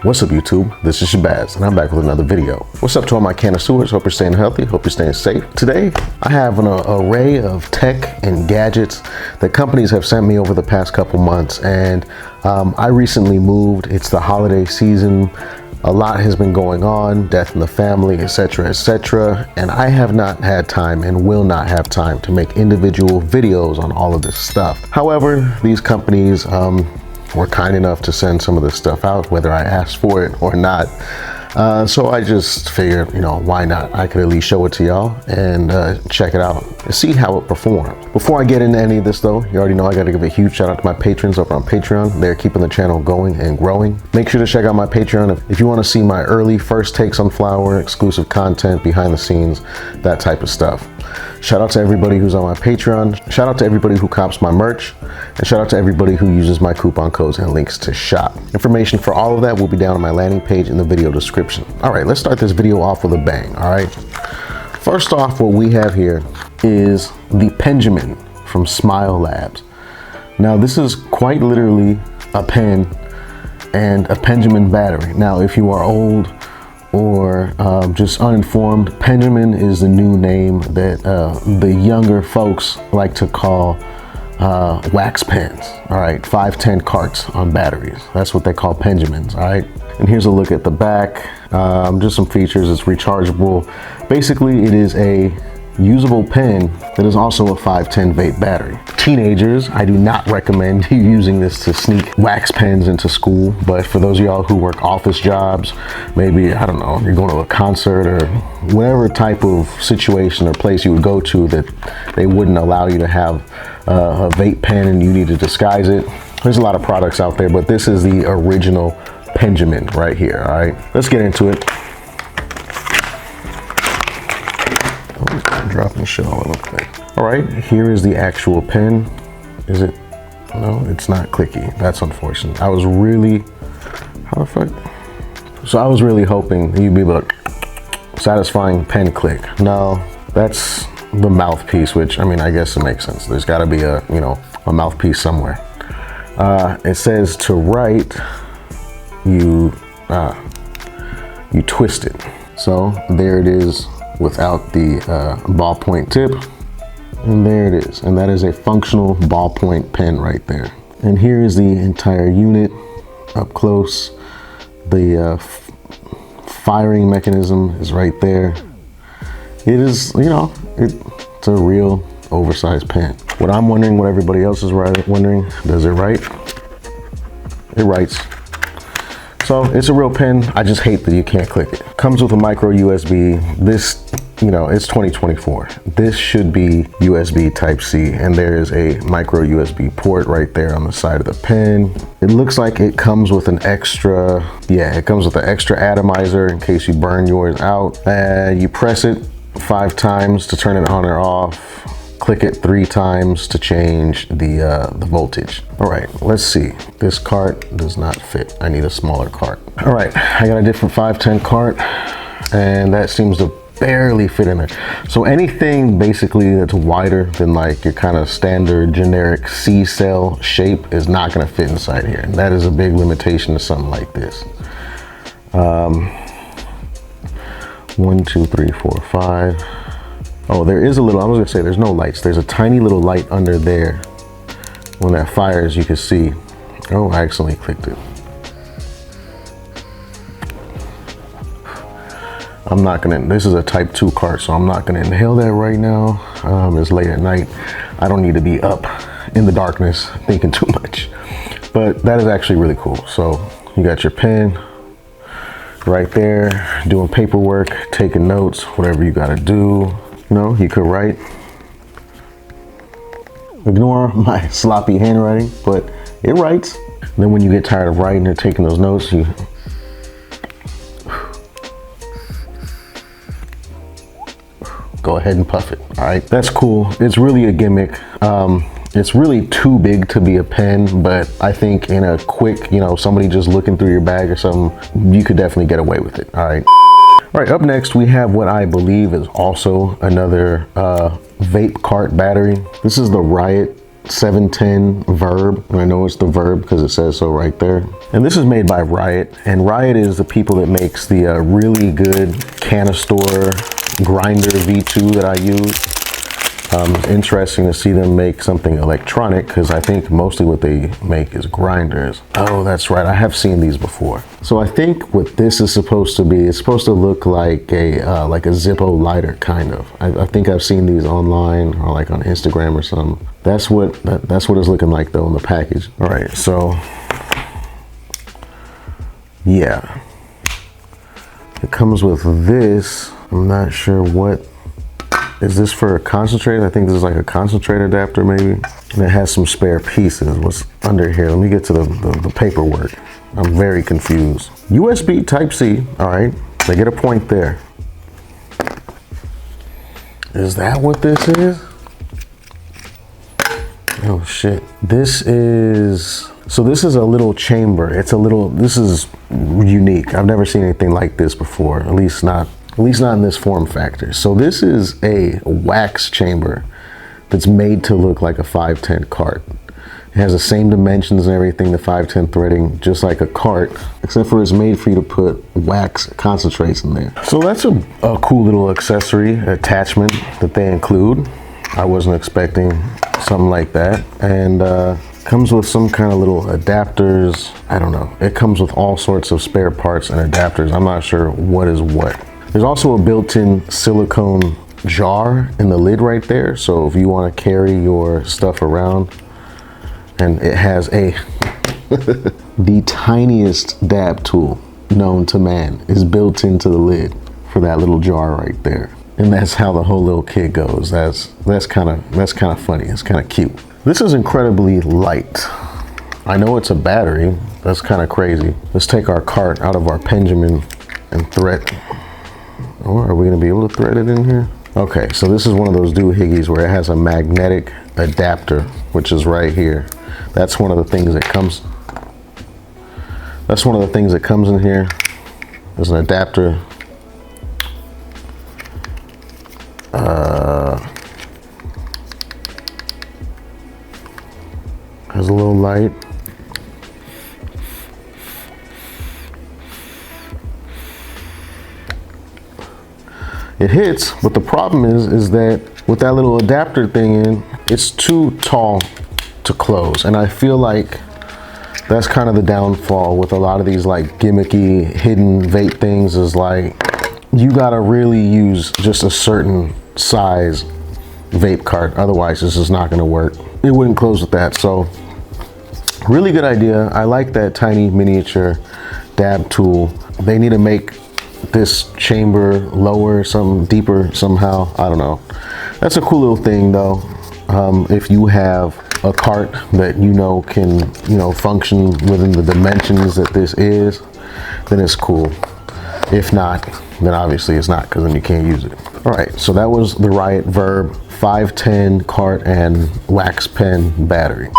What's up YouTube? This is Shabazz and I'm back with another video. What's up to all my connoisseurs? Hope you're staying healthy, hope you're staying safe. Today, I have an array of tech and gadgets that companies have sent me over the past couple months, and I recently moved. It's the holiday season. A lot has been going on, death in the family, etc., and I have not had time and will not have time to make individual videos on all of this stuff. However, these companies were kind enough to send some of this stuff out, whether I asked for it or not. So I just figured, why not? I could at least show it to y'all and check it out and see how it performs. Before I get into any of this though, you already know I gotta give a huge shout out to my patrons over on Patreon. They're keeping the channel going and growing. Make sure to check out my Patreon if you wanna see my early first takes on flower, exclusive content, behind the scenes, that type of stuff. Shout out to everybody who's on my Patreon. Shout out to everybody who cops my merch. And shout out to everybody who uses my coupon codes and links to shop. Information for all of that will be down on my landing page in the video description. All right, let's start this video off with a bang, all right? First off, what we have here is the Pendulum from Smile Labs. Now, this is quite literally a pen and a pendulum battery. Now, if you are old or just uninformed, pendulum is the new name that the younger folks like to call wax pens. All right, 510 carts on batteries. That's what they call pendulums, all right? And here's a look at the back. Just some features. It's rechargeable. Basically, it is a usable pen that is also a 510 vape battery. Teenagers, I do not recommend you using this to sneak wax pens into school, but for those of y'all who work office jobs, maybe, I don't know, you're going to a concert or whatever type of situation or place you would go to that they wouldn't allow you to have a vape pen and you need to disguise it. There's a lot of products out there, but this is the original Pendulum right here, all right? Let's get into it. Dropping shit all over the place. All right, here is the actual pen. Is it? No, it's not clicky. That's unfortunate. I was really, how the fuck? So I was really hoping you'd be able to satisfying pen click. No, that's the mouthpiece, which, I mean, I guess it makes sense. There's gotta be a, a mouthpiece somewhere. It says to write, you twist it. So there it is without the ballpoint tip, and there it is, and that is a functional ballpoint pen right there. And here is the entire unit up close. The firing mechanism is right there. It is, it's a real oversized pen. What I'm wondering, what everybody else is wondering, does it write? It writes. So it's a real pen. I just hate that you can't click it. Comes with a micro USB. This, it's 2024. This should be USB Type-C, and there is a micro USB port right there on the side of the pen. It looks like it comes with an extra, it comes with an extra atomizer in case you burn yours out. And you press it 5 times to turn it on or off. Click it 3 times to change the voltage. All right, let's see. This cart does not fit. I need a smaller cart. All right, I got a different 510 cart, and that seems to barely fit in there. So anything basically that's wider than like your kind of standard generic C-cell shape is not gonna fit inside here. And that is a big limitation to something like this. 1, 2, 3, 4, 5. Oh, there is a little, I was gonna say there's no lights. There's a tiny little light under there. When that fires, you can see. Oh, I accidentally clicked it. I'm not gonna, this is a type 2 cart, so I'm not gonna inhale that right now. It's late at night. I don't need to be up in the darkness thinking too much. But that is actually really cool. So you got your pen right there, doing paperwork, taking notes, whatever you gotta do. You could write. Ignore my sloppy handwriting, but it writes. And then when you get tired of writing or taking those notes, you go ahead and puff it. All right, that's cool. It's really a gimmick. It's really too big to be a pen, but I think in a quick, somebody just looking through your bag or something, you could definitely get away with it. All right. All right, up next, we have what I believe is also another vape cart battery. This is the Riot 710 Verb, and I know it's the Verb because it says so right there. And this is made by Riot, and Riot is the people that makes the really good Kaendar grinder V2 that I use. Interesting to see them make something electronic, because I think mostly what they make is grinders. Oh, that's right, I have seen these before. So I think what this is supposed to be, it's supposed to look like a Zippo lighter, kind of. I think I've seen these online or like on Instagram or something. That's what it's looking like though in the package. All right, so yeah, it comes with this. I'm not sure what. Is this for a concentrator? I think this is like a concentrator adapter maybe. And it has some spare pieces. What's under here? Let me get to the paperwork. I'm very confused. USB Type-C, all right. They get a point there. Is that what this is? Oh shit. This is a little chamber. This is unique. I've never seen anything like this before, at least not in this form factor. So this is a wax chamber that's made to look like a 510 cart. It has the same dimensions and everything, the 510 threading, just like a cart, except for it's made for you to put wax concentrates in there. So that's a cool little accessory attachment that they include. I wasn't expecting something like that. And comes with some kind of little adapters. I don't know. It comes with all sorts of spare parts and adapters. I'm not sure what is what. There's also a built-in silicone jar in the lid right there. So if you want to carry your stuff around, and it has the tiniest dab tool known to man is built into the lid for that little jar right there. And that's how the whole little kit goes. That's kind of funny. It's kind of cute. This is incredibly light. I know it's a battery. That's kind of crazy. Let's take our cart out of our Benjamin and thread. Or are we gonna be able to thread it in here? Okay, so this is one of those doohickeys where it has a magnetic adapter, which is right here. That's one of the things that comes. That's one of the things that comes in here. There's an adapter. Has a little light. It hits, but the problem is that with that little adapter thing in, it's too tall to close. And I feel like that's kind of the downfall with a lot of these like gimmicky hidden vape things, is like you gotta really use just a certain size vape cart. Otherwise this is not gonna work. It wouldn't close with that. So really good idea. I like that tiny miniature dab tool. They need to make this chamber lower, some deeper somehow. I don't know. That's a cool little thing though. If you have a cart that can function within the dimensions that this is, then it's cool. If not, then obviously it's not, because then you can't use it. All right, so that was the Riot Verb 510 cart and wax pen battery.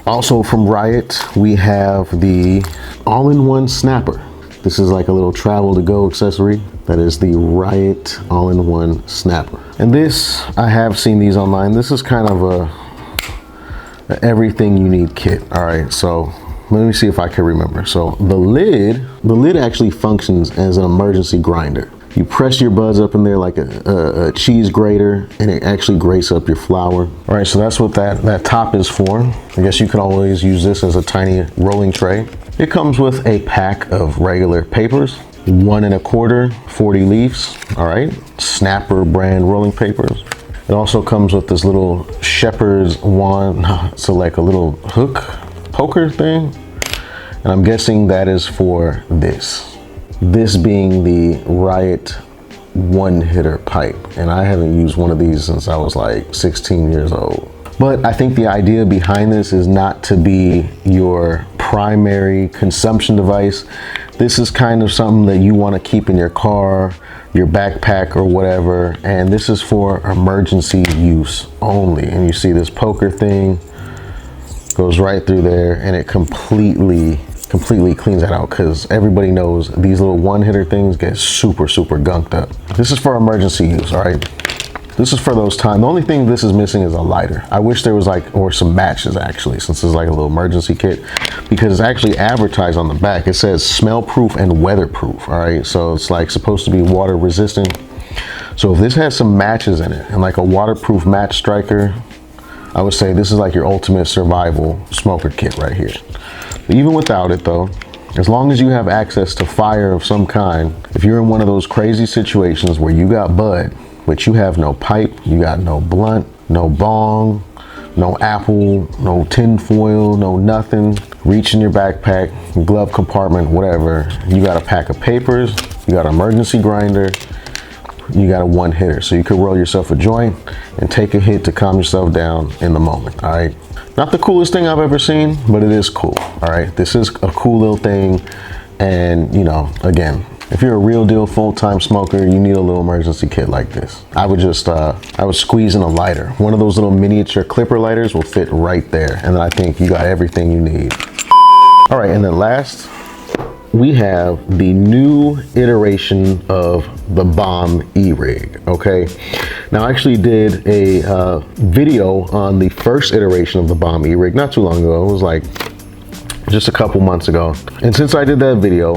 Also from Riot, we have the all-in-one snapper. This is like a little travel to go accessory. That is the Riot all-in-one snapper. And this, I have seen these online. This is kind of a everything you need kit. All right, so let me see if I can remember. So the lid actually functions as an emergency grinder. You press your buds up in there like a cheese grater, and it actually grates up your flour. All right, so that's what that top is for. I guess you could always use this as a tiny rolling tray. It comes with a pack of regular papers, 1 1/4, 40 leaves. All right, Snapper brand rolling papers. It also comes with this little shepherd's wand, so like a little hook poker thing. And I'm guessing that is for this. This being the Riot one-hitter pipe. And I haven't used one of these since I was like 16 years old. But I think the idea behind this is not to be your primary consumption device. This is kind of something that you want to keep in your car, your backpack or whatever. And this is for emergency use only. And you see this poker thing goes right through there, and it completely cleans that out, because everybody knows these little one-hitter things get super gunked up. This is for emergency use, all right? This is for those times. The only thing this is missing is a lighter. I wish there was like, or some matches actually, since it's like a little emergency kit, because it's actually advertised on the back. It says smell proof and weatherproof. All right, so it's like supposed to be water resistant. So if this has some matches in it and like a waterproof match striker, I would say this is like your ultimate survival smoker kit right here. But even without it though, as long as you have access to fire of some kind, if you're in one of those crazy situations where you got bud, but you have no pipe, you got no blunt, no bong, no apple, no tin foil, no nothing, reach in your backpack, glove compartment, whatever, you got a pack of papers, you got an emergency grinder, you got a one hitter. So you could roll yourself a joint and take a hit to calm yourself down in the moment, all right? Not the coolest thing I've ever seen, but it is cool, all right? This is a cool little thing. And you know, again, if you're a real deal full-time smoker, you need a little emergency kit like this. I would squeeze in a lighter. One of those little miniature clipper lighters will fit right there. And then I think you got everything you need. All right, and then last, we have the new iteration of the Bomb E-Rig, okay? Now I actually did a video on the first iteration of the Bomb E-Rig not too long ago. It was like just a couple months ago. And since I did that video,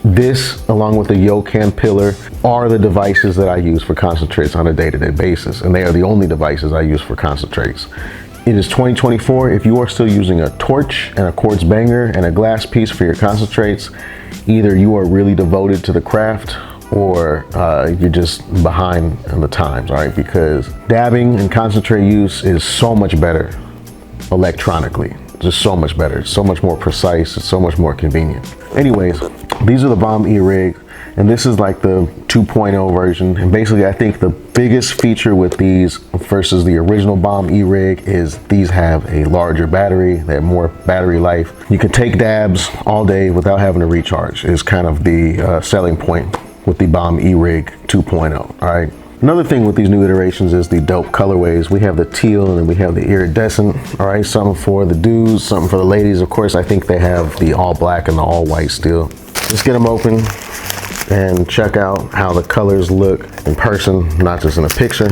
this, along with the Yokan pillar, are the devices that I use for concentrates on a day-to-day basis. And they are the only devices I use for concentrates. It is 2024. If you are still using a torch and a quartz banger and a glass piece for your concentrates, either you are really devoted to the craft or you're just behind in the times, all right? Because dabbing and concentrate use is so much better electronically. Just so much better, so much more precise, it's so much more convenient. Anyways, these are the Bomb E-Rig, and this is like the 2.0 version. And basically I think the biggest feature with these versus the original Bomb E-Rig is these have a larger battery, they have more battery life. You can take dabs all day without having to recharge, is kind of the selling point with the Bomb E-Rig 2.0, all right? Another thing with these new iterations is the dope colorways. We have the teal and then we have the iridescent, all right? Something for the dudes, something for the ladies. Of course, I think they have the all black and the all white still. Let's get them open and check out how the colors look in person, not just in a picture.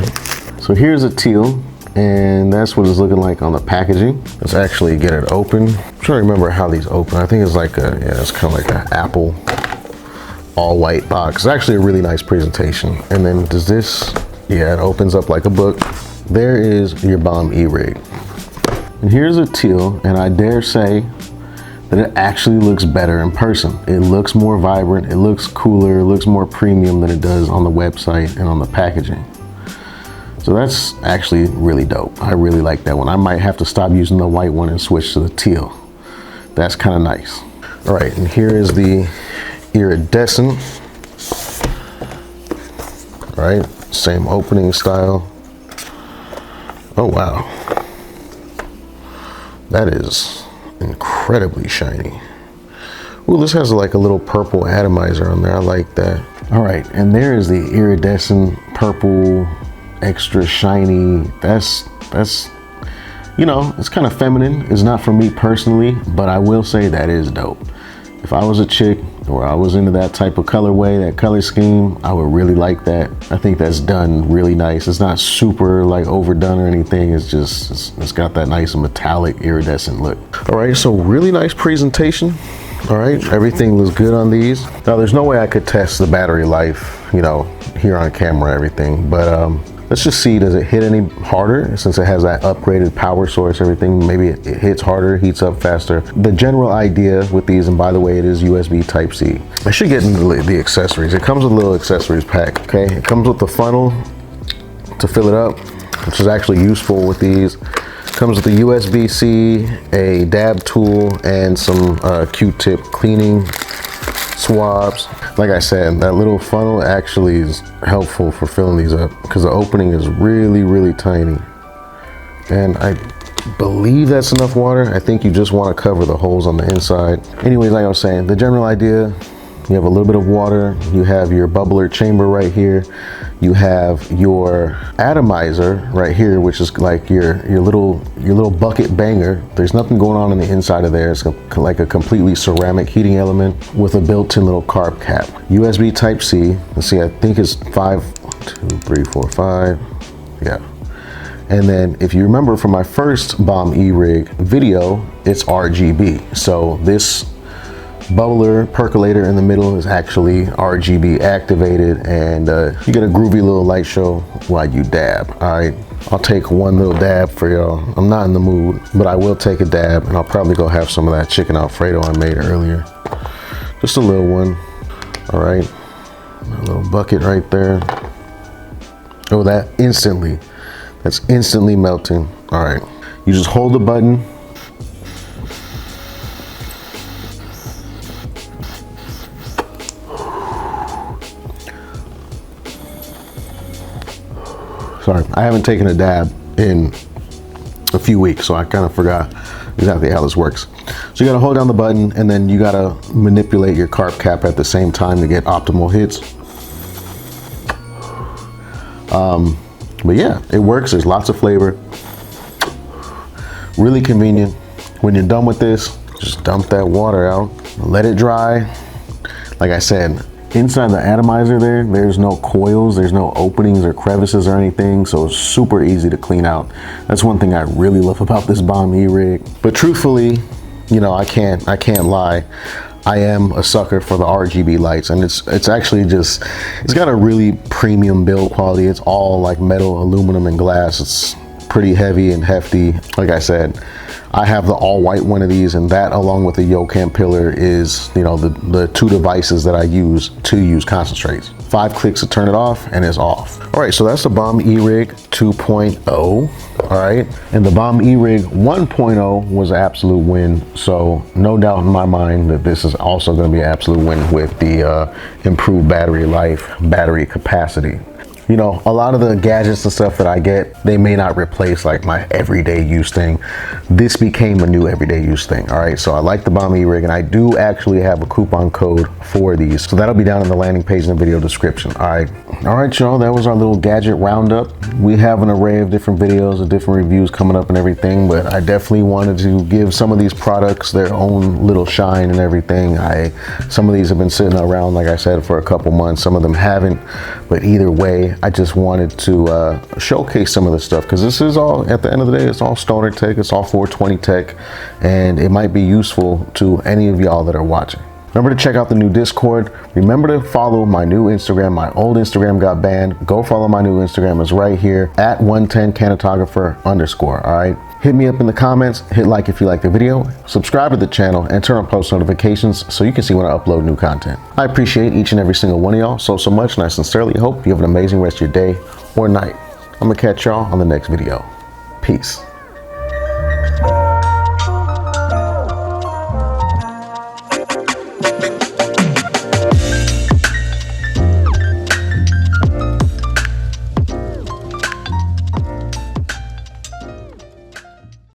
So here's a teal, and that's what it's looking like on the packaging. Let's actually get it open. I'm trying to remember how these open. I think it's like it's kind of like an Apple all white box. It's actually a really nice presentation. And then does this, yeah, it opens up like a book. There is your Bomb E-Rig. And here's a teal, and I dare say that it actually looks better in person. It looks more vibrant, it looks cooler, it looks more premium than it does on the website and on the packaging. So that's actually really dope. I really like that one. I might have to stop using the white one and switch to the teal. That's kind of nice. All right, and here is the iridescent, right? Same opening style. Oh wow, that is incredibly shiny. Ooh, this has like a little purple atomizer on there. I like that. All right, and there is the iridescent purple, extra shiny. That's you know, it's kind of feminine. It's not for me personally, but I will say that is dope. If I was a chick or I was into that type of colorway, that color scheme, I would really like that. I think that's done really nice. It's not super like overdone or anything. It's just, it's got that nice metallic iridescent look. All right, so really nice presentation. All right, everything looks good on these. Now there's no way I could test the battery life, you know, here on camera, everything, but let's just see, does it hit any harder? Since it has that upgraded power source, everything, maybe it hits harder, heats up faster. The general idea with these, and by the way, it is USB Type-C. I should get into the accessories. It comes with a little accessories pack, okay? It comes with the funnel to fill it up, which is actually useful with these. It comes with the USB-C, a dab tool, and some Q-tip cleaning swabs. Like I said, that little funnel actually is helpful for filling these up because the opening is really, really tiny. And I believe that's enough water. I think you just want to cover the holes on the inside. Anyways, like I was saying, the general idea, You have a little bit of water. You have your bubbler chamber right here. You have your atomizer right here, which is like your little bucket banger. There's nothing going on the inside of there. It's like a completely ceramic heating element with a built-in little carb cap. USB Type C. Let's see, I think it's 5, 2, 3, 4, 5. Yeah. And then if you remember from my first Bomb E-Rig video, it's RGB. So this bubbler percolator in the middle is actually RGB activated, and you get a groovy little light show while you dab. All right, I'll take one little dab for y'all. I'm not in the mood, but I will take a dab, and I'll probably go have some of that chicken Alfredo I made earlier. Just a little one. All right, a little bucket right there. Oh, that's instantly melting. All right, you just hold the button. Sorry, I haven't taken a dab in a few weeks, so I kind of forgot exactly how this works. So you gotta hold down the button, and then you gotta manipulate your carb cap at the same time to get optimal hits. But yeah, it works. There's lots of flavor. Really convenient. When you're done with this, just dump that water out, let it dry. Like I said, inside the atomizer there's no coils, there's no openings or crevices or anything, so it's super easy to clean out. That's one thing I really love about this Bomb E-Rig. But truthfully, you know, I can't lie. I am a sucker for the RGB lights, and it's actually just, it's got a really premium build quality. It's all like metal, aluminum, and glass. It's pretty heavy and hefty. Like I said, I have the all white one of these, and that along with the Yocam pillar is, you know, the two devices that I use to use concentrates. 5 clicks to turn it off, and it's off. All right, so that's the Bomb E-Rig 2.0. All right, and the Bomb E-Rig 1.0 was an absolute win. So no doubt in my mind that this is also going to be an absolute win with the improved battery life, battery capacity. You know, a lot of the gadgets and stuff that I get, they may not replace like my everyday use thing. This became a new everyday use thing. All right, so I like the Bomb E-Rig, and I do actually have a coupon code for these. So that'll be down in the landing page in the video description. All right, y'all, that was our little gadget roundup. We have an array of different videos and different reviews coming up and everything, but I definitely wanted to give some of these products their own little shine and everything. Some of these have been sitting around, like I said, for a couple months. Some of them haven't, but either way, I just wanted to showcase some of this stuff, because this is all, at the end of the day, it's all stoner tech, it's all 420 tech, and it might be useful to any of y'all that are watching. Remember to check out the new Discord. Remember to follow my new Instagram. My old Instagram got banned. Go follow my new Instagram. It's right here at 110canatographer_. All right. Hit me up in the comments. Hit like if you like the video. Subscribe to the channel and turn on post notifications so you can see when I upload new content. I appreciate each and every single one of y'all so much, and I sincerely hope you have an amazing rest of your day or night. I'm gonna catch y'all on the next video. Peace.